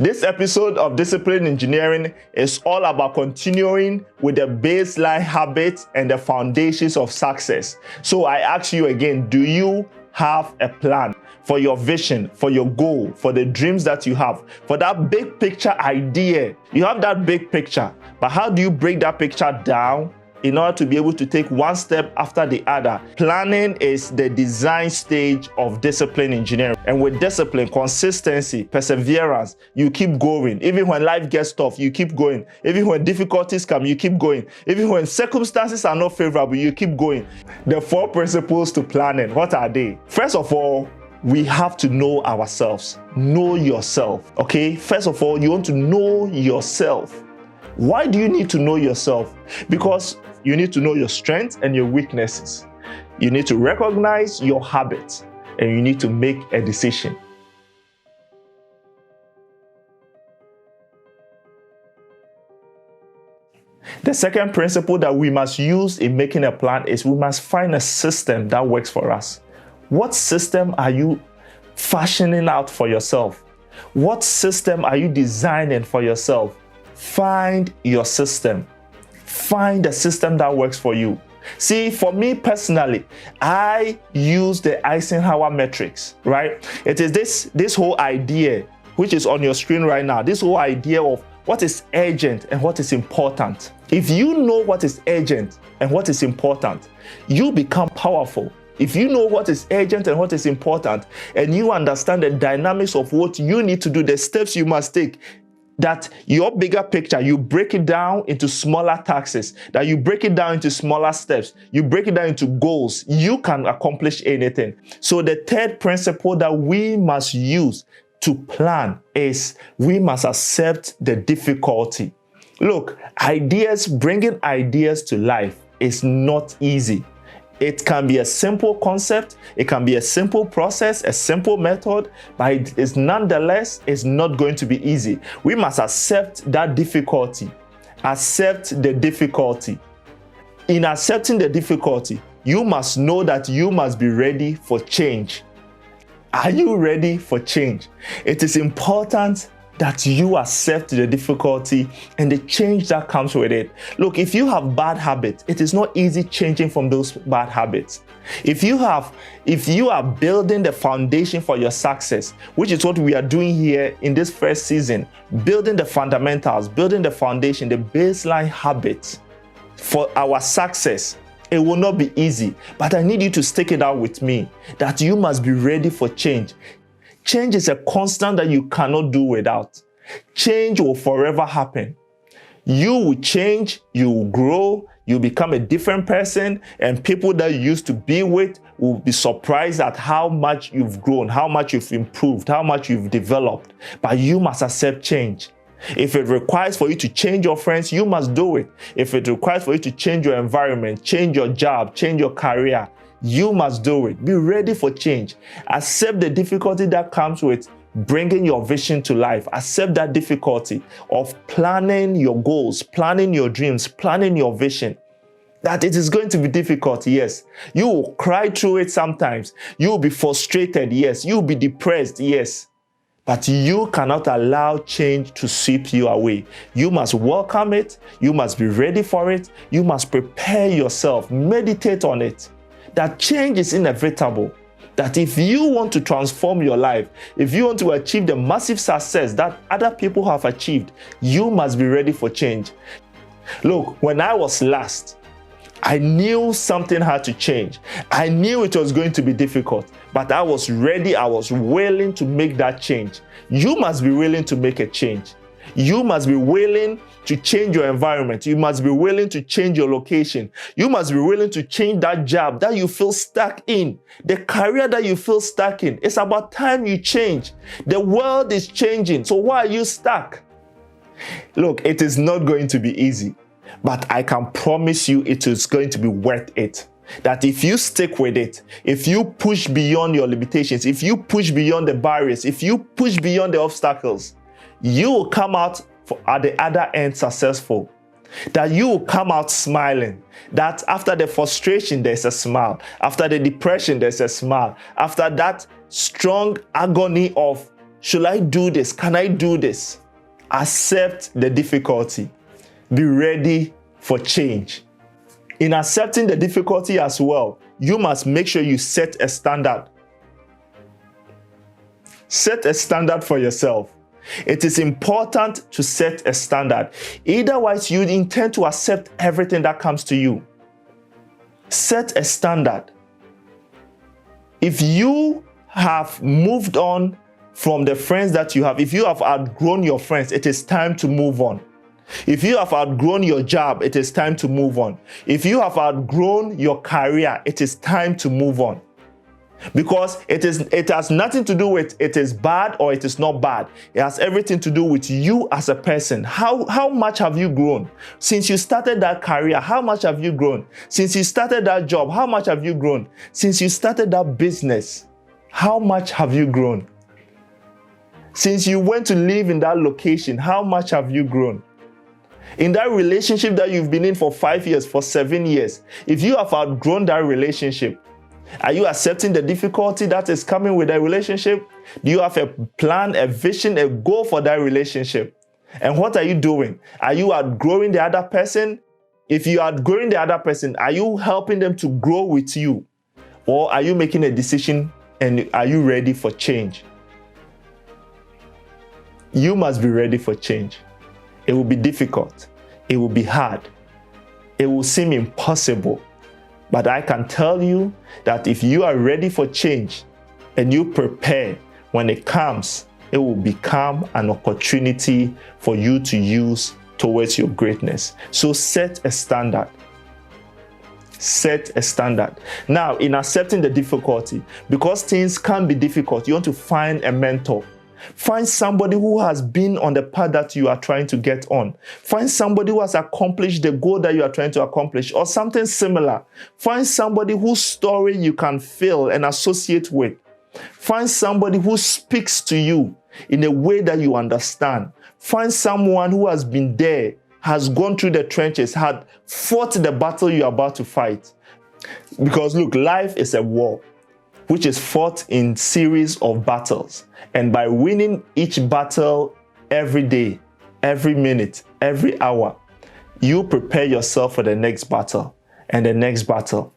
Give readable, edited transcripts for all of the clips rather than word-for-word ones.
This episode of Discipline Engineering is all about continuing with the baseline habits and the foundations of success. So I ask you again, do you have a plan for your vision, for your goal, for the dreams that you have, for that big picture idea? You have that big picture, but how do you break that picture down in order to be able to take one step after the other? Planning is the design stage of discipline engineering. And with discipline, consistency, perseverance, you keep going. Even when life gets tough, you keep going. Even when difficulties come, you keep going. Even when circumstances are not favorable, you keep going. The 4 principles to planning, what are they? First of all, we have to know ourselves. Know yourself, okay? First of all, you want to know yourself. Why do you need to know yourself? Because you need to know your strengths and your weaknesses. You need to recognize your habits, and you need to make a decision. The second principle that we must use in making a plan is we must find a system that works for us. What system are you fashioning out for yourself? What system are you designing for yourself? Find your system. Find a system that works for you. See, for me personally, I use the Eisenhower matrix, right? It is this whole idea, which is on your screen right now, this whole idea of what is urgent and what is important. If you know what is urgent and what is important, you become powerful. If you know what is urgent and what is important, and you understand the dynamics of what you need to do, the steps you must take, that your bigger picture, you break it down into smaller tasks, that you break it down into smaller steps, you break it down into goals, you can accomplish anything. So the third principle that we must use to plan is we must accept the difficulty. Look, bringing ideas to life is not easy. It can be a simple concept, it can be a simple process, a simple method, but it is nonetheless, it's not going to be easy. We must accept that difficulty. Accept the difficulty. In accepting the difficulty, you must know that you must be ready for change. Are you ready for change? It is important that you accept the difficulty and the change that comes with it. Look, if you have bad habits, it is not easy changing from those bad habits. If you are building the foundation for your success, which is what we are doing here in this first season, building the fundamentals, building the foundation, the baseline habits for our success, it will not be easy, but I need you to stick it out with me, that you must be ready for change. Change is a constant that you cannot do without. Change will forever happen. You will change, you will grow, you become a different person, and people that you used to be with will be surprised at how much you've grown, how much you've improved, how much you've developed. But you must accept change. If it requires for you to change your friends, you must do it. If it requires for you to change your environment, change your job, change your career, you must do it. Be ready for change. Accept the difficulty that comes with bringing your vision to life. Accept that difficulty of planning your goals, planning your dreams, planning your vision. That it is going to be difficult, yes. You will cry through it sometimes. You will be frustrated, yes. You will be depressed, yes. But you cannot allow change to sweep you away. You must welcome it. You must be ready for it. You must prepare yourself. Meditate on it. That change is inevitable. That if you want to transform your life, if you want to achieve the massive success that other people have achieved, you must be ready for change. Look, when I was last, I knew something had to change. I knew it was going to be difficult, but I was ready. I was willing to make that change. You must be willing to make a change. You must be willing to change your environment. You must be willing to change your location. You must be willing to change that job that you feel stuck in, the career that you feel stuck in. It's about time you change. The world is changing. So why are you stuck? Look, it is not going to be easy, but I can promise you it is going to be worth it. That if you stick with it, if you push beyond your limitations, if you push beyond the barriers, if you push beyond the obstacles, you will come out at the other end successful. That you will come out smiling. That after the frustration, there's a smile. After the depression, there's a smile. After that strong agony of Should I do this? Can I do this? Accept the difficulty. Be ready for change. In accepting the difficulty as well, you must make sure you set a standard. Set a standard for yourself. It is important to set a standard. Otherwise, you intend to accept everything that comes to you. Set a standard. If you have moved on from the friends that you have, if you have outgrown your friends, it is time to move on. If you have outgrown your job, it is time to move on. If you have outgrown your career, it is time to move on. Because it has nothing to do with it is bad or it is not bad. It has everything to do with you as a person. How much have you grown? Since you started that career, how much have you grown? Since you started that job, how much have you grown? Since you started that business, how much have you grown? Since you went to live in that location, how much have you grown? In that relationship that you've been in for 5 years, for 7 years, if you have outgrown that relationship, are you accepting the difficulty that is coming with that relationship? Do you have a plan, a vision, a goal for that relationship? And what are you doing? Are you outgrowing the other person? If you are outgrowing the other person, are you helping them to grow with you? Or are you making a decision and are you ready for change? You must be ready for change. It will be difficult. It will be hard. It will seem impossible. But I can tell you that if you are ready for change and you prepare, when it comes, it will become an opportunity for you to use towards your greatness. So set a standard. Set a standard. Now, in accepting the difficulty, because things can be difficult, you want to find a mentor. Find somebody who has been on the path that you are trying to get on. Find somebody who has accomplished the goal that you are trying to accomplish or something similar. Find somebody whose story you can feel and associate with. Find somebody who speaks to you in a way that you understand. Find someone who has been there, has gone through the trenches, had fought the battle you are about to fight. Because look, life is a war which is fought in series of battles. And by winning each battle every day, every minute, every hour, you prepare yourself for the next battle and the next battle.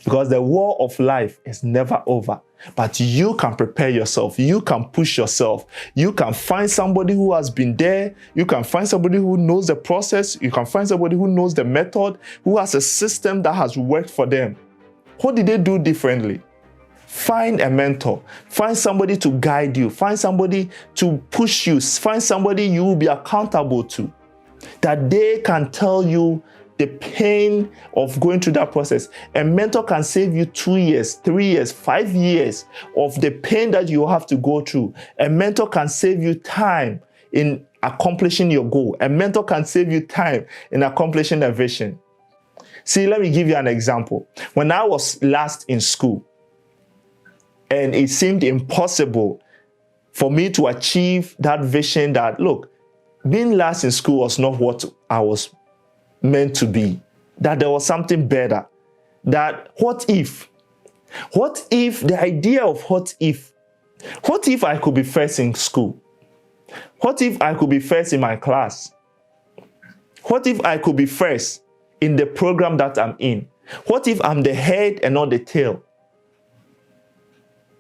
Because the war of life is never over. But you can prepare yourself. You can push yourself. You can find somebody who has been there. You can find somebody who knows the process. You can find somebody who knows the method, who has a system that has worked for them. What did they do differently? Find a mentor. Find somebody to guide you. Find somebody to push you. Find somebody you will be accountable to. That they can tell you the pain of going through that process. A mentor can save you 2 years, 3 years, 5 years of the pain that you have to go through. A mentor can save you time in accomplishing your goal. A mentor can save you time in accomplishing a vision. See, let me give you an example. When I was last in school, and it seemed impossible for me to achieve that vision that, look, being last in school was not what I was meant to be. That there was something better. That what if the idea of what if I could be first in school? What if I could be first in my class? What if I could be first in the program that I'm in? What if I'm the head and not the tail?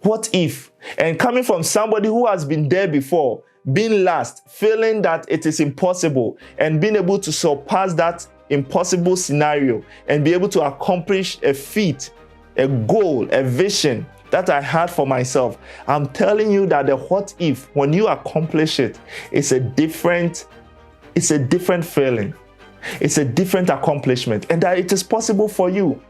What if? And coming from somebody who has been there before, being last, feeling that it is impossible, and being able to surpass that impossible scenario and be able to accomplish a feat, a goal, a vision that I had for myself. I'm telling you that the what if, when you accomplish it, it's a different feeling. It's a different accomplishment, and that it is possible for you.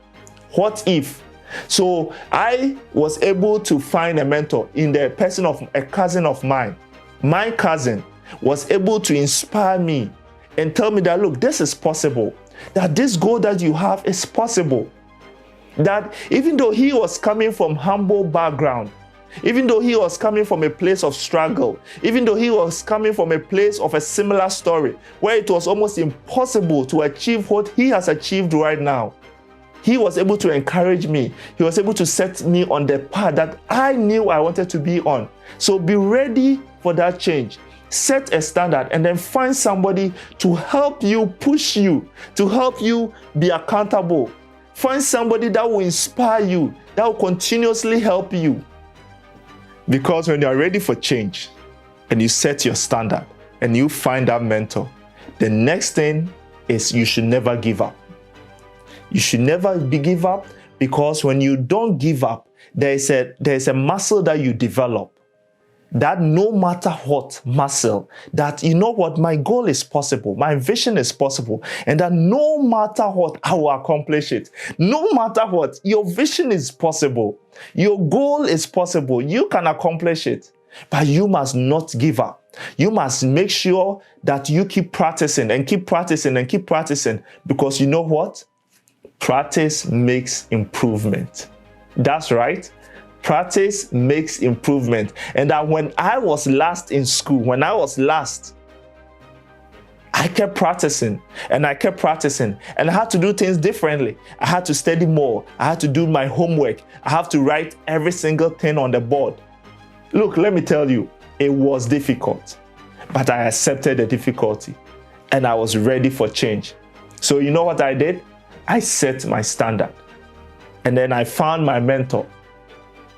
What if? So I was able to find a mentor in the person of a cousin of mine. My cousin was able to inspire me and tell me that, look, this is possible. That this goal that you have is possible. That even though he was coming from humble background, even though he was coming from a place of struggle, even though he was coming from a place of a similar story, where it was almost impossible to achieve what he has achieved right now, He was able to encourage me. He was able to set me on the path that I knew I wanted to be on. So be ready for that change. Set a standard and then find somebody to help you, push you, to help you be accountable. Find somebody that will inspire you, that will continuously help you. Because when you are ready for change and you set your standard and you find that mentor, the next thing is you should never give up. You should never give up, because when you don't give up, there's a muscle that you develop. That no matter what muscle, that you know what, my goal is possible, my vision is possible, and that no matter what, I will accomplish it. No matter what, your vision is possible, your goal is possible, you can accomplish it, but you must not give up. You must make sure that you keep practicing and keep practicing and keep practicing, because you know what? Practice makes improvement. That's right. Practice makes improvement. And that when I was last in school, I kept practicing and I kept practicing, and I had to do things differently. I had to study more. I had to do my homework. I have to write every single thing on the board. Look, let me tell you, it was difficult, but I accepted the difficulty and I was ready for change. So you know what I did? I set my standard, and then I found my mentor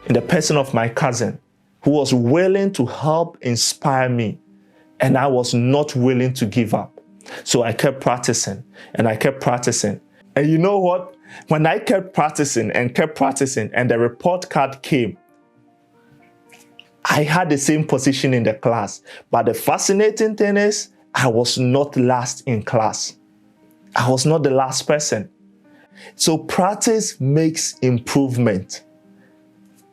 in the person of my cousin, who was willing to help inspire me, and I was not willing to give up. So I kept practicing and I kept practicing. And you know what? When I kept practicing and the report card came, I had the same position in the class. But the fascinating thing is, I was not last in class. I was not the last person. So practice makes improvement.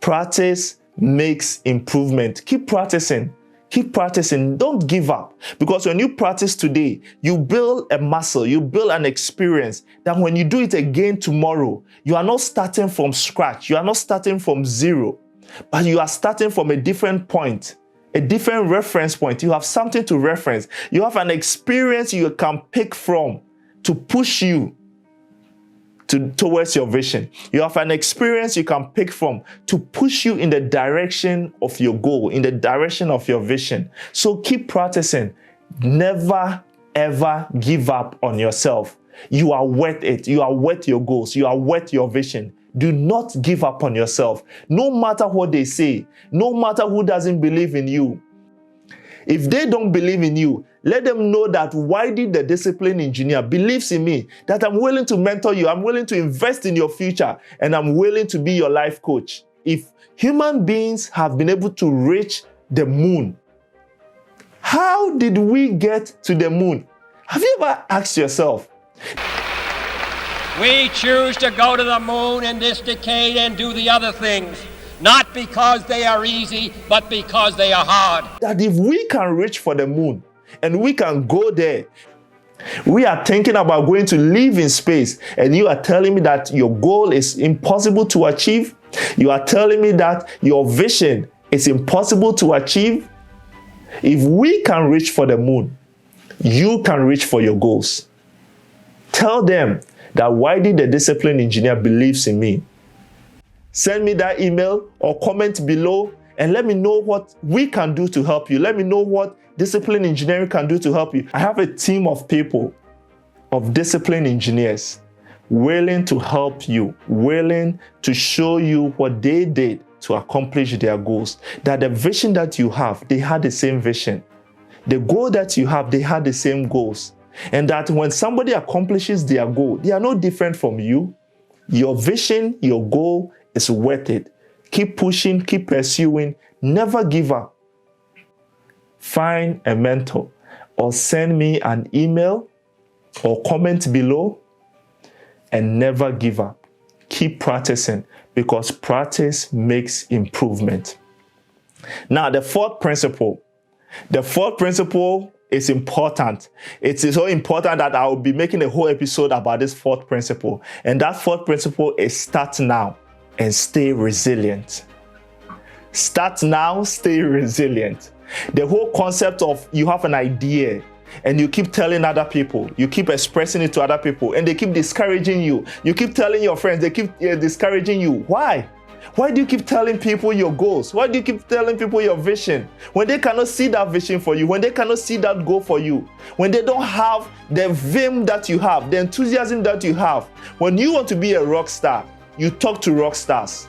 Practice makes improvement. Keep practicing. Keep practicing. Don't give up. Because when you practice today, you build a muscle, you build an experience that when you do it again tomorrow, you are not starting from scratch. You are not starting from zero, but you are starting from a different point, a different reference point. You have something to reference. You have an experience you can pick from to push you towards your vision. You have an experience you can pick from to push you in the direction of your goal, in the direction of your vision. So keep practicing. Never, ever give up on yourself. You are worth it. You are worth your goals. You are worth your vision. Do not give up on yourself. No matter what they say, no matter who doesn't believe in you. If they don't believe in you, let them know that Whitey, the discipline engineer, believes in me, that I'm willing to mentor you, I'm willing to invest in your future, and I'm willing to be your life coach. If human beings have been able to reach the moon, how did we get to the moon? Have you ever asked yourself? We choose to go to the moon in this decade and do the other things. Not because they are easy, but because they are hard. That if we can reach for the moon and we can go there, we are thinking about going to live in space, and you are telling me that your goal is impossible to achieve? You are telling me that your vision is impossible to achieve? If we can reach for the moon, you can reach for your goals. Tell them that Whitey, the discipline engineer, believes in me. Send me that email or comment below and let me know what we can do to help you. Let me know what discipline engineering can do to help you. I have a team of people, of discipline engineers, willing to help you, willing to show you what they did to accomplish their goals. That the vision that you have, they had the same vision. The goal that you have, they had the same goals. And that when somebody accomplishes their goal, they are no different from you. Your vision, your goal is worth it. Keep pushing, keep pursuing, never give up. Find a mentor or send me an email or comment below, and never give up. Keep practicing, because practice makes improvement. Now, the fourth principle is important. It is so important that I will be making a whole episode about this fourth principle. And that fourth principle is start now and stay resilient. Start now, stay resilient. The whole concept of you have an idea and you keep telling other people, you keep expressing it to other people, and they keep discouraging you. You keep telling your friends, they keep discouraging you. Why? Why do you keep telling people your goals? Why do you keep telling people your vision? When they cannot see that vision for you, when they cannot see that goal for you, when they don't have the vim that you have, the enthusiasm that you have. When you want to be a rock star, you talk to rock stars.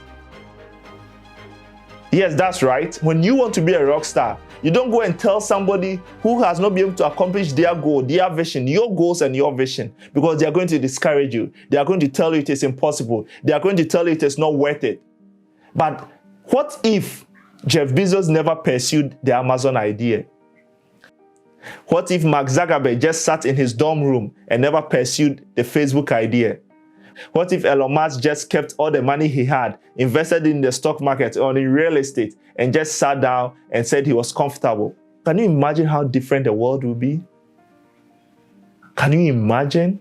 Yes, that's right. When you want to be a rock star, you don't go and tell somebody who has not been able to accomplish their goal, their vision, your goals and your vision, because they are going to discourage you. They are going to tell you it is impossible. They are going to tell you it is not worth it. But what if Jeff Bezos never pursued the Amazon idea? What if Mark Zuckerberg just sat in his dorm room and never pursued the Facebook idea? What if Elon Musk just kept all the money he had, invested in the stock market or in real estate, and just sat down and said he was comfortable? Can you imagine how different the world would be? Can you imagine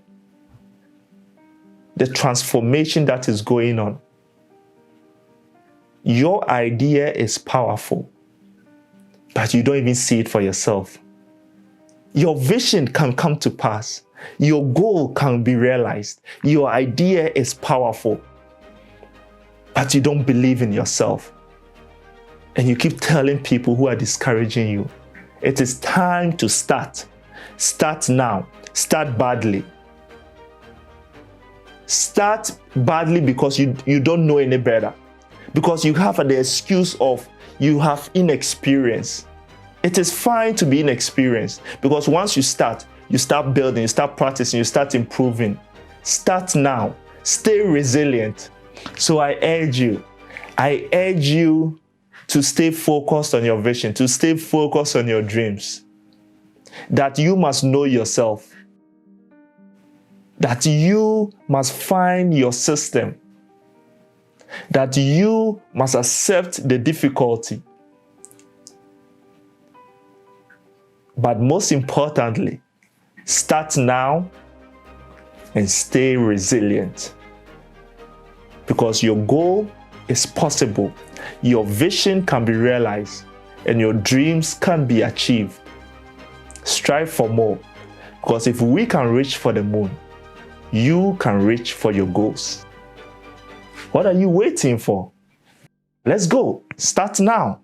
the transformation that is going on? Your idea is powerful, but you don't even see it for yourself. Your vision can come to pass. Your goal can be realized. Your idea is powerful, but you don't believe in yourself. And you keep telling people who are discouraging you, it is time to start. Start now. Start badly. Start badly because you don't know any better. Because you have the excuse of you have inexperience. It is fine to be inexperienced, because once you start building, you start practicing, you start improving. Start now. Stay resilient. So I urge you to stay focused on your vision, to stay focused on your dreams. That you must know yourself. That you must find your system. That you must accept the difficulty. But most importantly, start now and stay resilient. Because your goal is possible, your vision can be realized, and your dreams can be achieved. Strive for more, because if we can reach for the moon, you can reach for your goals. What are you waiting for? Let's go. Start now.